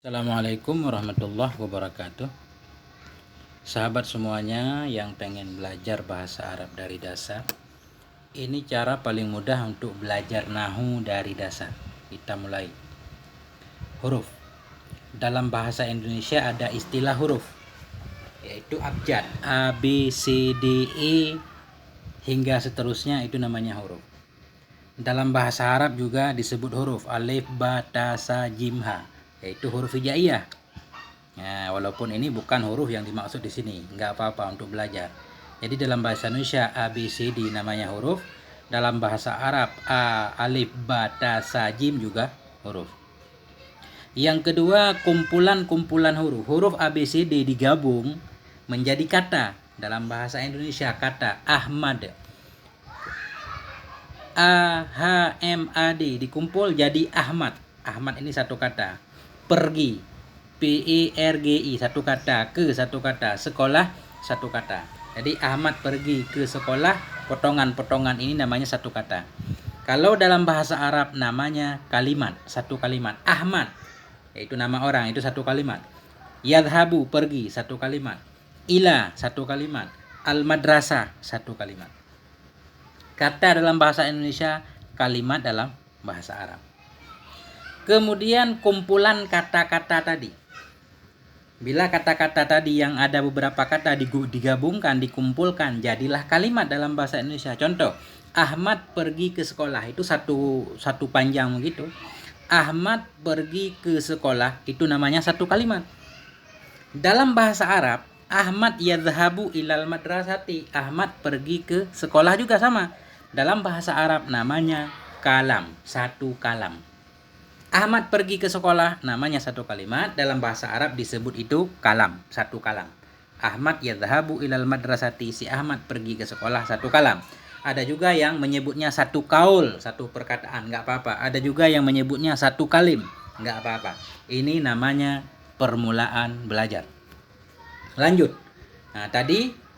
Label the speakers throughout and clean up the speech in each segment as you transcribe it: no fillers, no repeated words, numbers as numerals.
Speaker 1: Assalamualaikum warahmatullahi wabarakatuh. Sahabat semuanya yang pengen belajar bahasa Arab dari dasar, ini cara paling mudah untuk belajar nahu dari dasar. Kita mulai. Huruf. Dalam bahasa Indonesia ada istilah huruf, yaitu abjad. A, B, C, D, E hingga seterusnya, itu namanya huruf. Dalam bahasa Arab juga disebut huruf alif, ba, ta, sa, jim, ha, yaitu huruf hijaiyah. Nah, walaupun ini bukan huruf yang dimaksud di sini, nggak apa-apa untuk belajar. Jadi dalam bahasa Indonesia A, B, C, D namanya huruf. Dalam bahasa Arab A, alif, ba, ta, sa, jim juga huruf. Yang kedua, kumpulan-kumpulan huruf. Huruf A, B, C, D digabung menjadi kata. Dalam bahasa Indonesia kata Ahmad. A, H, M, A, D dikumpul jadi Ahmad. Ahmad ini satu kata. Pergi, P-E-R-G-I satu kata. Ke satu kata. Sekolah satu kata. Jadi Ahmad pergi ke sekolah, potongan-potongan ini namanya satu kata. Kalau dalam bahasa Arab namanya kalimat, satu kalimat. Ahmad, yaitu nama orang, itu satu kalimat. Yadhabu, pergi, satu kalimat. Ila, satu kalimat. Al-madrasah, satu kalimat. Kata dalam bahasa Indonesia, kalimat dalam bahasa Arab. Kemudian kumpulan kata-kata tadi. Bila kata-kata tadi yang ada beberapa kata digabungkan, dikumpulkan, jadilah kalimat dalam bahasa Indonesia. Contoh, Ahmad pergi ke sekolah, itu satu panjang begitu. Ahmad pergi ke sekolah, itu namanya satu kalimat. Dalam bahasa Arab, Ahmad yadhabu ilal madrasati, Ahmad pergi ke sekolah juga sama. Dalam bahasa Arab namanya kalam, satu kalam. Ahmad pergi ke sekolah namanya satu kalimat. Dalam bahasa Arab disebut itu kalam, satu kalam. Ahmad yadhabu ilal madrasati, si Ahmad pergi ke sekolah, satu kalam. Ada juga yang menyebutnya satu kaul, satu perkataan, nggak apa-apa. Ada juga yang menyebutnya satu kalim, nggak apa-apa. Ini namanya permulaan belajar. Lanjut. Nah, tadi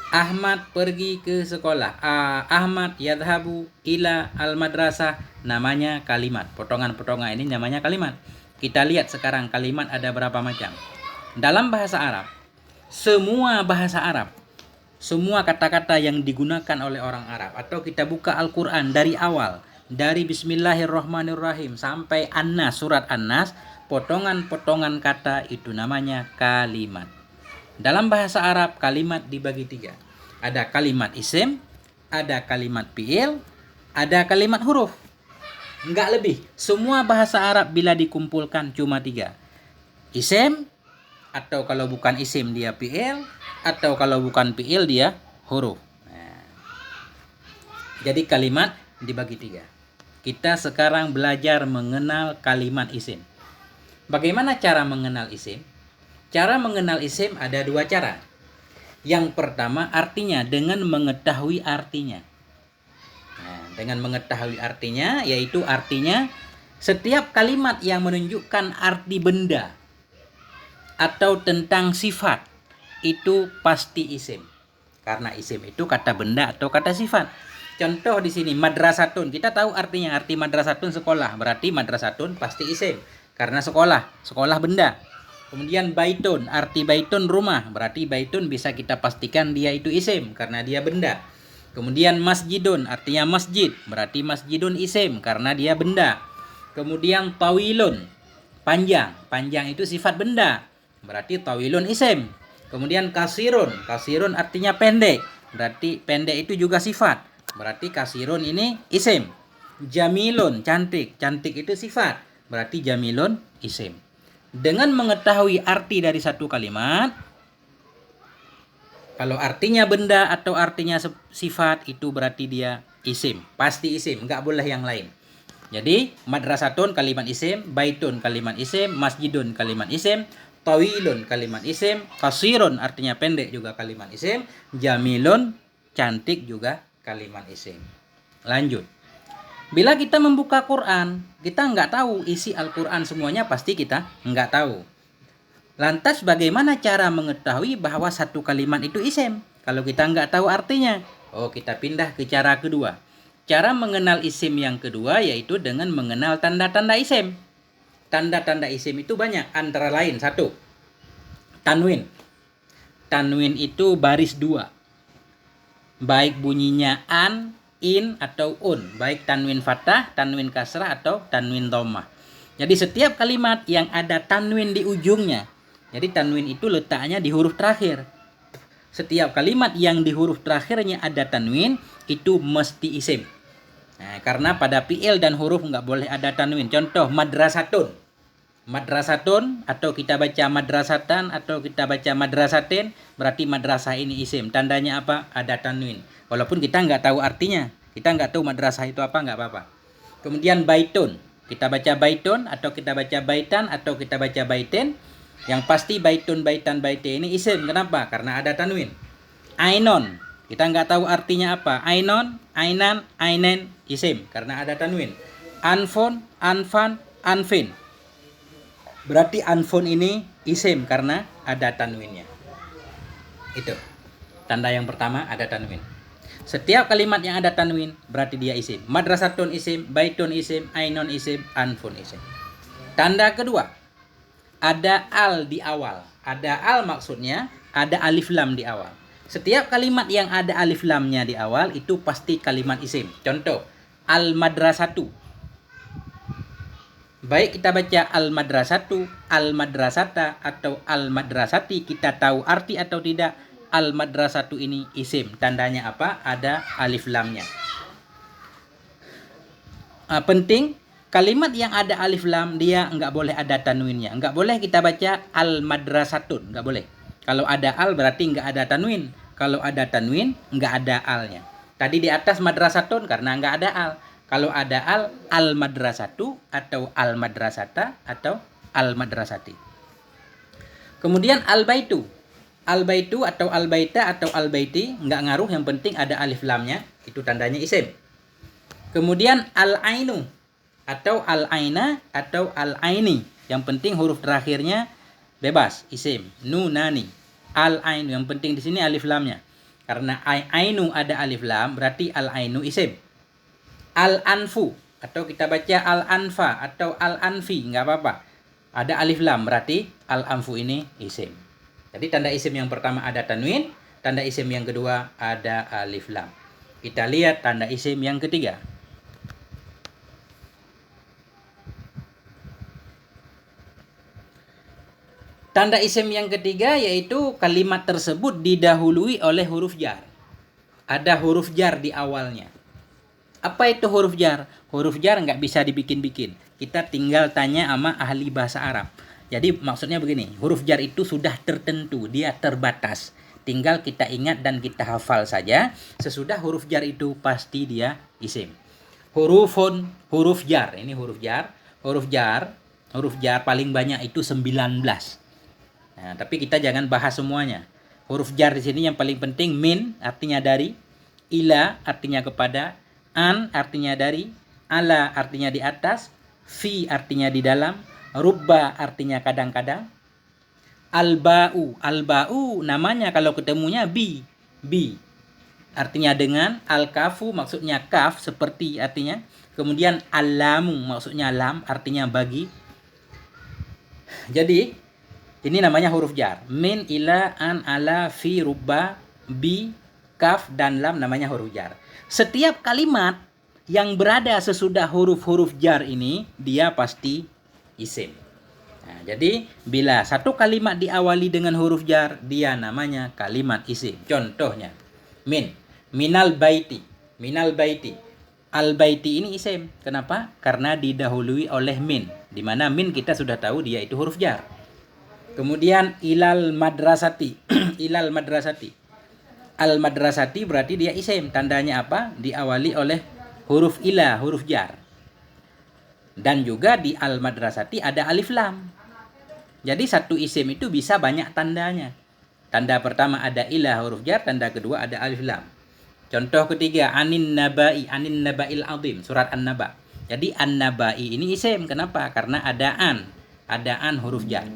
Speaker 1: Ahmad pergi ke sekolah. Ahmad yadhabu ila al-madrasah namanya kalimat. Potongan-potongan ini namanya kalimat. Kita lihat sekarang kalimat ada berapa macam. Dalam bahasa Arab, semua bahasa Arab, semua kata-kata yang digunakan oleh orang Arab, atau kita buka Al-Quran dari awal, dari Bismillahirrahmanirrahim sampai An-Nas, surat An-Nas, potongan-potongan kata itu namanya kalimat. Dalam bahasa Arab kalimat dibagi tiga. Ada kalimat isim, ada kalimat fi'il, ada kalimat huruf. Enggak lebih. Semua bahasa Arab bila dikumpulkan cuma tiga. Isim, atau kalau bukan isim dia fi'il, atau kalau bukan fi'il dia huruf. Nah, jadi kalimat dibagi tiga. Kita sekarang belajar mengenal kalimat isim. Bagaimana cara mengenal isim? Cara mengenal isim ada dua cara. Yang pertama artinya, dengan mengetahui artinya. Nah, dengan mengetahui artinya, yaitu artinya setiap kalimat yang menunjukkan arti benda atau tentang sifat itu pasti isim. Karena isim itu kata benda atau kata sifat. Contoh di sini madrasatun, kita tahu artinya, arti madrasatun sekolah, berarti madrasatun pasti isim karena sekolah, sekolah benda. Kemudian baitun, arti baitun rumah, berarti baitun bisa kita pastikan dia itu isim karena dia benda. Kemudian masjidun, artinya masjid, berarti masjidun isim karena dia benda. Kemudian tawilun, panjang, panjang itu sifat benda, berarti tawilun isim. Kemudian kasirun, kasirun artinya pendek, berarti pendek itu juga sifat, berarti kasirun ini isim. Jamilun, cantik, cantik itu sifat, berarti jamilun isim. Dengan mengetahui arti dari satu kalimat, kalau artinya benda atau artinya sifat, itu berarti dia isim, pasti isim, nggak boleh yang lain. Jadi madrasatun kalimat isim, baitun kalimat isim, masjidun kalimat isim, tawilun kalimat isim, kasirun artinya pendek juga kalimat isim, jamilun cantik juga kalimat isim. Lanjut. Bila kita membuka Quran, kita nggak tahu isi Al-Quran semuanya, pasti kita nggak tahu. Lantas bagaimana cara mengetahui bahwa satu kalimat itu isim kalau kita nggak tahu artinya? Oh, kita pindah ke cara kedua. Cara mengenal isim yang kedua yaitu dengan mengenal tanda-tanda isim. Tanda-tanda isim itu banyak, antara lain satu, tanwin. Tanwin itu baris 2. Baik bunyinya an, in, atau un. Baik tanwin fathah, tanwin kasrah, atau tanwin dhammah. Jadi setiap kalimat yang ada tanwin di ujungnya, jadi tanwin itu letaknya di huruf terakhir. Setiap kalimat yang di huruf terakhirnya ada tanwin, itu mesti isim. Nah, karena pada fi'il dan huruf nggak boleh ada tanwin. Contoh, madrasatun. Madrasatun, atau kita baca madrasatan, atau kita baca madrasatin, berarti madrasah ini isim. Tandanya apa? Ada tanwin. Walaupun kita nggak tahu artinya. Kita nggak tahu madrasah itu apa, nggak apa-apa. Kemudian baitun. Kita baca baitun, atau kita baca baitan, atau kita baca baitin. Yang pasti baitun, baitan, baitin ini isim. Kenapa? Karena ada tanwin. Ainon. Kita nggak tahu artinya apa. Ainon, ainan, ainen, isim. Karena ada tanwin. Anfon, anfan, anfin. Berarti anfon ini isim karena ada tanwinnya. Itu. Tanda yang pertama, ada tanwin. Setiap kalimat yang ada tanwin berarti dia isim. Madrasatun isim, baitun isim, ainon isim, anfun isim. Tanda kedua, ada al di awal. Ada al maksudnya ada alif lam di awal. Setiap kalimat yang ada alif lamnya di awal itu pasti kalimat isim. Contoh, al madrasatu. Baik kita baca al madrasatu, al madrasata, atau al madrasati, kita tahu arti atau tidak, al madrasatu ini isim. Tandanya apa? Ada alif lamnya. Penting, kalimat yang ada alif lam dia nggak boleh ada tanwinnya. Nggak boleh kita baca al madrasatun, nggak boleh. Kalau ada al berarti nggak ada tanwin. Kalau ada tanwin nggak ada alnya. Tadi di atas madrasatun karena nggak ada al. Kalau ada al madrasatu, atau al madrasata, atau al madrasati. Kemudian al baitu. Al baitu atau al baita atau al baiti nggak ngaruh, yang penting ada alif lamnya, itu tandanya isim. Kemudian al ainu atau al aina atau al aini, yang penting huruf terakhirnya bebas, isim. Nunani. Al ainu, yang penting di sini alif lamnya. Karena ainu ada alif lam, berarti al ainu isim. Al anfu, atau kita baca al anfa atau al anfi, nggak apa-apa. Ada alif lam, berarti al anfu ini isim. Jadi tanda isim yang pertama ada tanwin, tanda isim yang kedua ada alif lam. Kita lihat tanda isim yang ketiga. Tanda isim yang ketiga yaitu kalimat tersebut didahului oleh huruf jar. Ada huruf jar di awalnya. Apa itu huruf jar? Huruf jar nggak bisa dibikin-bikin. Kita tinggal tanya sama ahli bahasa Arab. Jadi maksudnya begini, huruf jar itu sudah tertentu, dia terbatas. Tinggal kita ingat dan kita hafal saja. Sesudah huruf jar itu pasti dia isim. Hurufun, huruf jar. Ini huruf jar. Huruf jar paling banyak itu 19. Nah, tapi kita jangan bahas semuanya. Huruf jar di sini yang paling penting min artinya dari, ila artinya kepada, an artinya dari, ala artinya di atas, fi artinya di dalam, rubba artinya kadang-kadang, alba'u namanya kalau ketemunya bi artinya dengan, al-kafu maksudnya kaf seperti artinya, kemudian alamu maksudnya lam artinya bagi. Jadi ini namanya huruf jar. Min, ila, an, ala, fi, rubba, bi, kaf, dan lam namanya huruf jar. Setiap kalimat yang berada sesudah huruf-huruf jar ini, dia pasti isim. Nah, jadi, bila satu kalimat diawali dengan huruf jar, dia namanya kalimat isim. Contohnya, min, minal baiti, minal baiti. Al-baiti ini isim. Kenapa? Karena didahului oleh min. Di mana min kita sudah tahu dia itu huruf jar. Kemudian ilal madrasati, ilal madrasati. Al madrasati berarti dia isim. Tandanya apa? Diawali oleh huruf ila, huruf jar. Dan juga di al madrasati ada alif lam. Jadi satu isim itu bisa banyak tandanya. Tanda pertama ada ila, huruf jar. Tanda kedua ada alif lam. Contoh ketiga, anin nabail azim, surat An-Naba. Jadi an-nabai ini isim. Kenapa? Karena ada an huruf jar.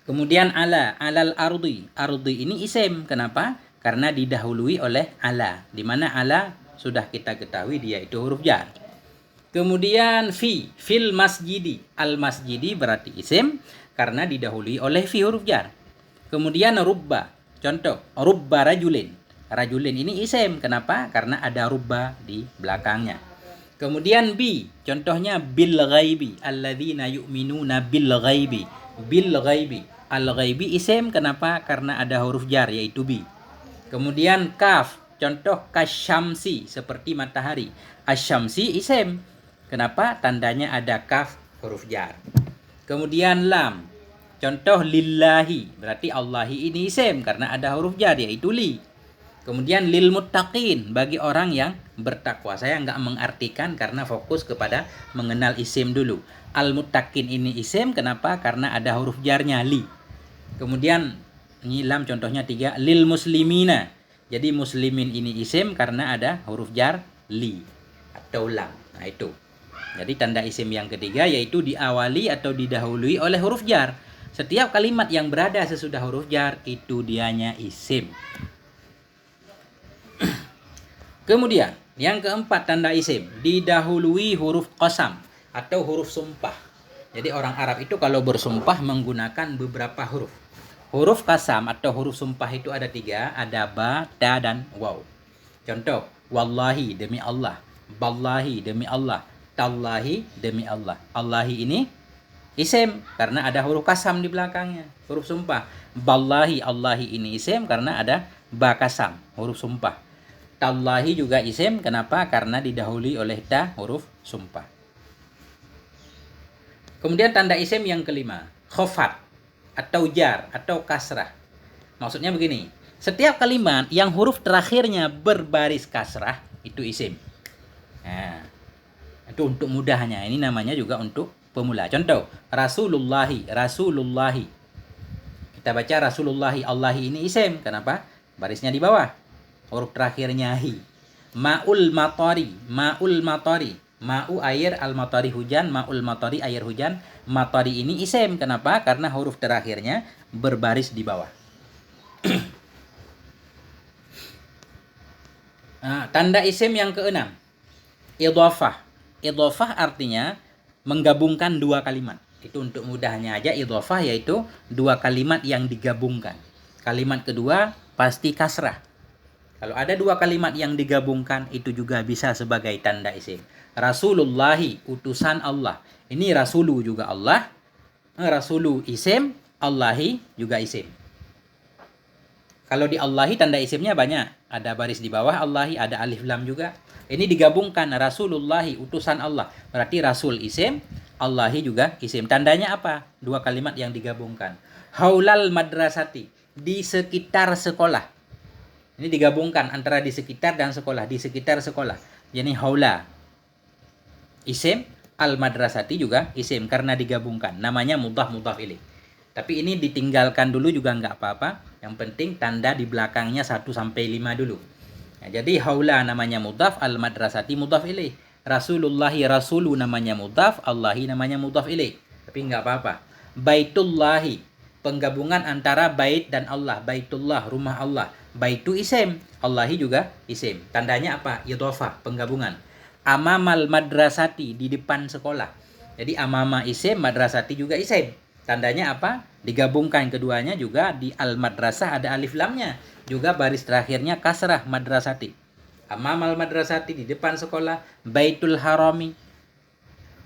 Speaker 1: Kemudian alal ardi ini isim. Kenapa? Karena didahului oleh ala. Di mana ala sudah kita ketahui dia itu huruf jar. Kemudian fil masjidi. Al masjidi berarti isim karena didahului oleh fi huruf jar. Kemudian rubba. Contoh, rubba rajulin. Rajulin ini isim. Kenapa? Karena ada rubba di belakangnya. Kemudian contohnya bil ghaibi. Alladzina yu'minuna bil ghaibi. Bil ghaibi. Al ghaibi isim. Kenapa? Karena ada huruf jar yaitu bi. Kemudian kaf. Contoh kasyamsi seperti matahari. Asyamsi isim. Kenapa? Tandanya ada kaf huruf jar. Kemudian lam. Contoh lillahi. Berarti Allahi ini isim karena ada huruf jar yaitu li. Kemudian lil muttaqin. Bagi orang yang bertakwa. Saya nggak mengartikan karena fokus kepada mengenal isim dulu. Al muttaqin ini isim. Kenapa? Karena ada huruf jarnya li. Kemudian ini lam contohnya 3. Lil muslimina. Jadi muslimin ini isim karena ada huruf jar li atau lam. Nah itu. Jadi tanda isim yang ketiga yaitu diawali atau didahului oleh huruf jar. Setiap kalimat yang berada sesudah huruf jar itu dianya isim. Kemudian yang keempat tanda isim didahului huruf qasam atau huruf sumpah. Jadi orang Arab itu kalau bersumpah menggunakan beberapa huruf. Huruf qasam atau huruf sumpah itu ada 3, ada ba, ta, dan waw. Contoh, wallahi demi Allah, ballahi demi Allah, tallahi demi Allah. Allahi ini isim karena ada huruf qasam di belakangnya, huruf sumpah. Ballahi, Allahi ini isim karena ada ba qasam, huruf sumpah. Tallahi juga isim, kenapa? Karena didahului oleh ta, huruf sumpah. Kemudian tanda isim yang kelima, khofat atau jar atau kasrah. Maksudnya begini, setiap kalimat yang huruf terakhirnya berbaris kasrah itu isim. Nah, itu untuk mudahnya. Ini namanya juga untuk pemula. Contoh, Rasulullahi, Rasulullahi. Kita baca Rasulullahi, Allahi ini isim. Kenapa? Barisnya di bawah. Huruf terakhirnya hi. Ma'ul matari, ma'ul matari. Ma'u air, al-matari hujan, ma'ul matari air hujan. Matari ini isim. Kenapa? Karena huruf terakhirnya berbaris di bawah. Nah, tanda isim yang keenam, idhofah. Idhofah artinya menggabungkan dua kalimat. Itu untuk mudahnya aja idhofah yaitu dua kalimat yang digabungkan. Kalimat kedua pasti kasrah. Kalau ada dua kalimat yang digabungkan itu juga bisa sebagai tanda isim. Rasulullahi, utusan Allah. Ini rasulu juga Allah. Rasulu isim, Allahi juga isim. Kalau di Allahi tanda isimnya banyak. Ada baris di bawah Allahi, ada alif lam juga. Ini digabungkan Rasulullahi, utusan Allah. Berarti Rasul isim, Allahi juga isim. Tandanya apa? Dua kalimat yang digabungkan. Haulal madrasati, di sekitar sekolah. Ini digabungkan antara di sekitar dan sekolah. Di sekitar sekolah. Jadi haula isim, al madrasati juga isim karena digabungkan. Namanya mudhaf ilaih. Tapi ini ditinggalkan dulu juga nggak apa-apa. Yang penting tanda di belakangnya 1 sampai 5 dulu. Nah, jadi haula namanya mudhaf, al madrasati mudhaf ilaih. Rasulullahi rasulu namanya mudhaf, Allahi namanya mudhaf ilaih. Tapi nggak apa-apa. Baitullahi, penggabungan antara bait dan Allah. Baitullah, rumah Allah. Baitu isim, Allahi juga isim. Tandanya apa? Idhofah, penggabungan. Amamal madrasati, di depan sekolah. Jadi amama isim, madrasati juga isim. Tandanya apa? Digabungkan keduanya juga di al madrasah ada alif lamnya. Juga baris terakhirnya kasrah madrasati. Amamal madrasati, di depan sekolah. Baitul harami.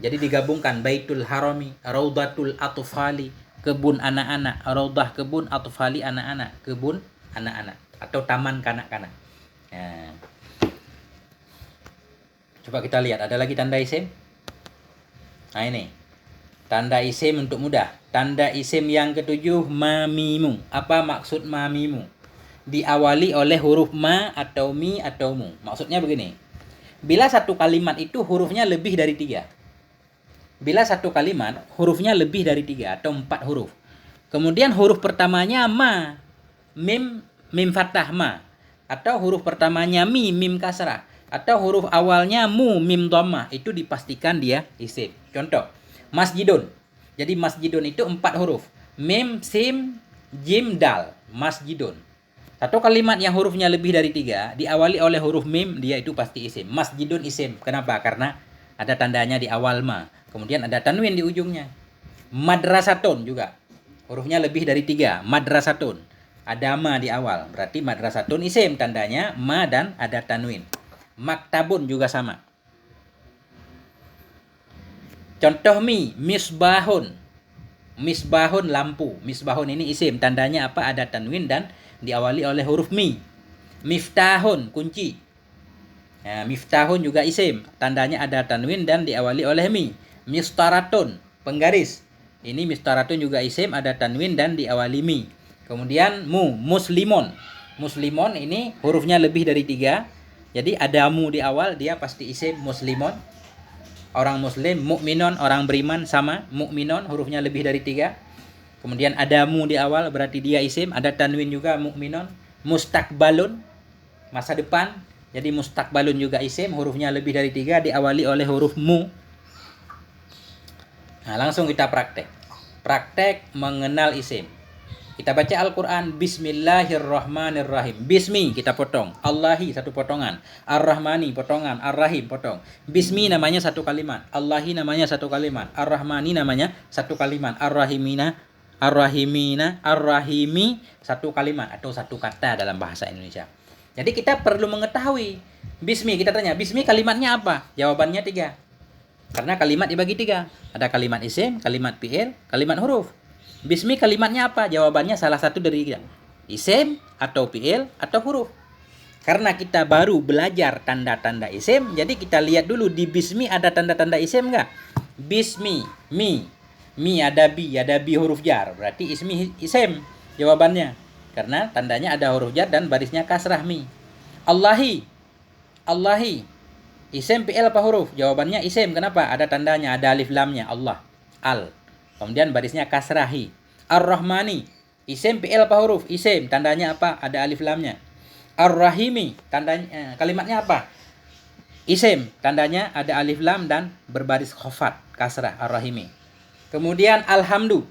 Speaker 1: Jadi digabungkan baitul harami, raudatul atfali, kebun anak-anak. Raudah kebun, atfali anak-anak, kebun anak-anak atau taman kanak-kanak. Nah, coba kita lihat, ada lagi tanda isim. Nah ini, tanda isim untuk mudah. Tanda isim yang ketujuh, mamimu. Apa maksud mamimu? Diawali oleh huruf ma atau mi atau mu. Maksudnya begini, bila satu kalimat itu hurufnya lebih dari 3. Bila satu kalimat hurufnya lebih dari 3 atau 4 huruf. Kemudian huruf pertamanya ma, mim fathah ma. Atau huruf pertamanya mim kasrah. Atau huruf awalnya mu, mim dhammah. Itu dipastikan dia isim. Contoh, masjidun. Jadi masjidun itu 4 huruf. Mim, sim, jim, dal. Masjidun. Satu kalimat yang hurufnya lebih dari 3, diawali oleh huruf mim, dia itu pasti isim. Masjidun isim. Kenapa? Karena ada tandanya di awal ma. Kemudian ada tanwin di ujungnya. Madrasatun juga. Hurufnya lebih dari 3. Madrasatun. Ada ma di awal. Berarti madrasatun isim. Tandanya ma dan ada tanwin. Maktabun juga sama. Contoh misbahun. Misbahun lampu. Misbahun ini isim. Tandanya apa? Ada tanwin dan diawali oleh huruf mi. Miftahun kunci. Nah, miftahun juga isim. Tandanya ada tanwin dan diawali oleh mi. Mistaratun penggaris. Ini mistaratun juga isim, ada tanwin dan diawali mi. Kemudian muslimun. Muslimun ini hurufnya lebih dari 3. Jadi ada mu di awal, dia pasti isim muslimun. Orang muslim, mukminun orang beriman sama, mukminun hurufnya lebih dari 3. Kemudian ada mu di awal berarti dia isim, ada tanwin juga mukminun. Mustakbalun masa depan. Jadi mustakbalun juga isim, hurufnya lebih dari 3 diawali oleh huruf mu. Nah, langsung kita praktek. Praktek mengenal isim. Kita baca Al-Quran. Bismillahirrahmanirrahim. Bismi kita potong. Allahi satu potongan. Ar-Rahmani potongan. Ar-Rahim potong. Bismi namanya satu kalimat. Allahi namanya satu kalimat. Ar-Rahmani namanya satu kalimat. Ar-Rahimina. Ar-Rahimi satu kalimat atau satu kata dalam bahasa Indonesia. Jadi kita perlu mengetahui. Bismi kita tanya. Bismi kalimatnya apa? Jawabannya 3. Karena kalimat dibagi 3. Ada kalimat isim, kalimat fi'il, kalimat huruf. Bismi kalimatnya apa? Jawabannya salah satu dari 3. Isim atau fi'il atau huruf. Karena kita baru belajar tanda-tanda isim, jadi kita lihat dulu di bismi ada tanda-tanda isim enggak? Bismi, mi. Mi ada bi huruf jar. Berarti ismi isim jawabannya. Karena tandanya ada huruf jar dan barisnya kasrah mi. Allahi. Isim fi'il apa huruf? Jawabannya isim. Kenapa? Ada tandanya, ada alif lamnya. Allah. Al. Kemudian barisnya kasrahi. Ar-Rahmani. Isim fi'il apa huruf? Isim. Tandanya apa? Ada alif lamnya. Ar-Rahimi. Tandanya kalimatnya apa? Isim. Tandanya ada alif lam dan berbaris khofat. Kasrah. Ar-Rahimi. Kemudian alhamdu.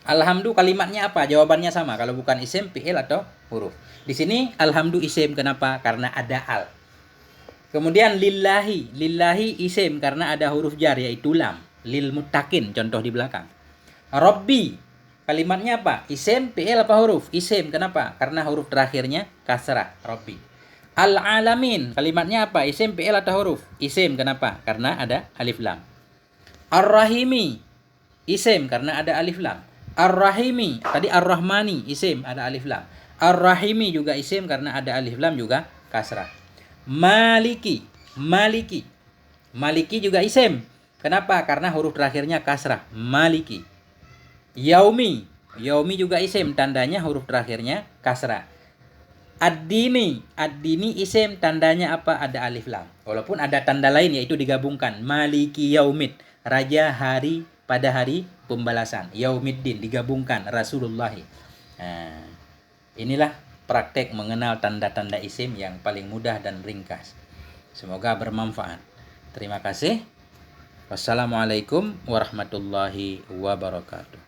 Speaker 1: Alhamdu kalimatnya apa? Jawabannya sama. Kalau bukan isim, fi'il atau huruf. Di sini alhamdu isim. Kenapa? Karena ada al. Kemudian lillahi. Lillahi isim karena ada huruf jar yaitu lam. Lil muttaqin contoh di belakang. Rabbi kalimatnya apa? Isim, fi'il apa huruf? Isim. Kenapa? Karena huruf terakhirnya kasrah. Rabbi. Al-alamin kalimatnya apa? Isim, fi'il atau huruf? Isim. Kenapa? Karena ada alif lam. Ar-Rahimi isim karena ada alif lam. Ar-Rahimi tadi Ar-Rahmani isim ada alif lam. Ar-Rahimi juga isim karena ada alif lam juga kasrah. Maliki juga isim. Kenapa? Karena huruf terakhirnya kasrah. Maliki. Yaumi juga isim. Tandanya huruf terakhirnya kasrah. Ad-dini isim. Tandanya apa? Ada alif lam. Walaupun ada tanda lain yaitu digabungkan. Maliki yaumid. Raja hari pada hari pembalasan. Yaumiddin digabungkan. Rasulullah. Nah, inilah praktek mengenal tanda-tanda isim yang paling mudah dan ringkas. Semoga bermanfaat. Terima kasih. Wassalamualaikum warahmatullahi wabarakatuh.